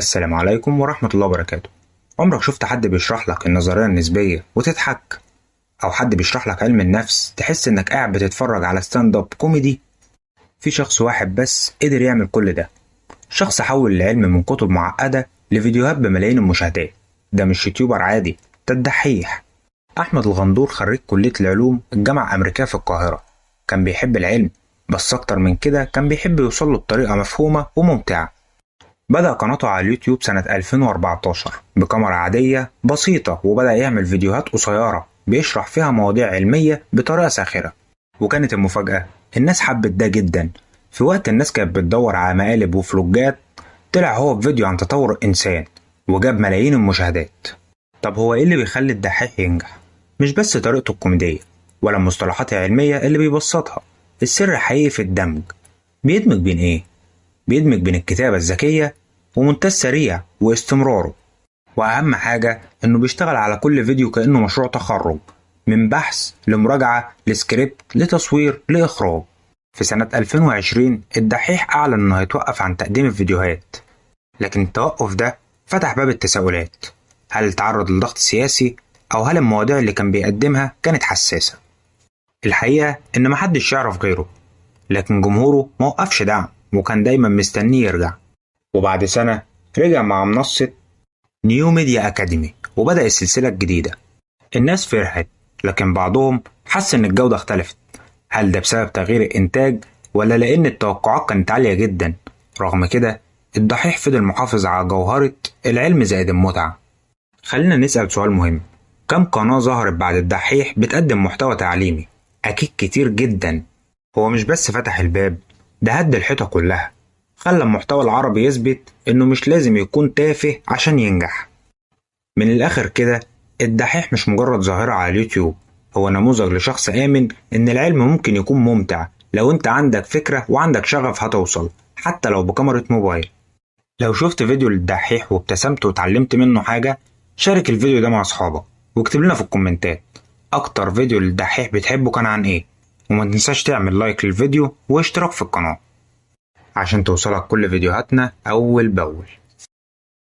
السلام عليكم ورحمة الله وبركاته. عمرك شفت حد بيشرح لك النظرية النسبية وتضحك؟ أو حد بيشرح لك علم النفس تحس إنك قاعد بتتفرج على ستاند اب كوميدي؟ في شخص واحد بس قدر يعمل كل ده. شخص حول العلم من كتب معقدة لفيديوهات بملايين المشاهدات. ده مش يوتيوبر عادي، ده الدحيح. أحمد الغندور خريج كلية العلوم الجامعة الأمريكية في القاهرة. كان بيحب العلم، بس أكتر من كده كان بيحب يوصله بطريقة مفهومة وممتعة. بدأ قناته على اليوتيوب سنة 2014 بكاميرا عادية بسيطة، وبدأ يعمل فيديوهات قصيرة بيشرح فيها مواضيع علمية بطريقة ساخرة. وكانت المفاجأة، الناس حبت ده جدا. في وقت الناس كانت بتدور على مقالب وفلوجات، طلع هو بفيديو عن تطور الإنسان وجاب ملايين المشاهدات. طب هو إيه اللي بيخلي الدحيح ينجح؟ مش بس طريقته الكوميدية ولا المصطلحات العلمية اللي بيبسطها، السر حقيقي في الدمج. بيدمج بين إيه؟ بيدمج بين الكتابة الذكية ومونتاج سريع واستمراره. وأهم حاجة إنه بيشتغل على كل فيديو كأنه مشروع تخرج، من بحث لمراجعة لسكريبت لتصوير لإخراج. في سنة 2020 الدحيح أعلن إنه هيتوقف عن تقديم الفيديوهات، لكن التوقف ده فتح باب التساؤلات. هل تعرض لضغط سياسي؟ أو هل المواضيع اللي كان بيقدمها كانت حساسة؟ الحقيقة إن محدش يعرف غيره، لكن جمهوره موقفش دعم وكان دايما مستنيه يرجع. وبعد سنة رجع مع منصة نيو ميديا أكاديمي وبدأ السلسلة الجديدة. الناس فرحت، لكن بعضهم حس إن الجودة اختلفت. هل ده بسبب تغيير الإنتاج ولا لأن التوقعات كانت عالية جدا؟ رغم كده الدحيح فضل محافظ على جوهرة العلم زائد المتعة. خلينا نسأل سؤال مهم، كم قناة ظهرت بعد الدحيح بتقدم محتوى تعليمي؟ أكيد كتير جدا. هو مش بس فتح الباب، ده هد الحيطة كلها. خلى المحتوى العربي يثبت إنه مش لازم يكون تافه عشان ينجح. من الآخر كده، الدحيح مش مجرد ظاهرة على اليوتيوب، هو نموذج لشخص آمن إن العلم ممكن يكون ممتع لو أنت عندك فكرة وعندك شغف هتوصل، حتى لو بكاميرا موبايل. لو شفت فيديو للدحيح وابتسمت واتعلمت منه حاجة، شارك الفيديو ده مع أصحابك واكتب لنا في الكومنتات أكتر فيديو للدحيح بتحبه كان عن إيه. وما تنساش تعمل لايك للفيديو واشتراك في القناة عشان توصلك كل فيديوهاتنا أول بأول.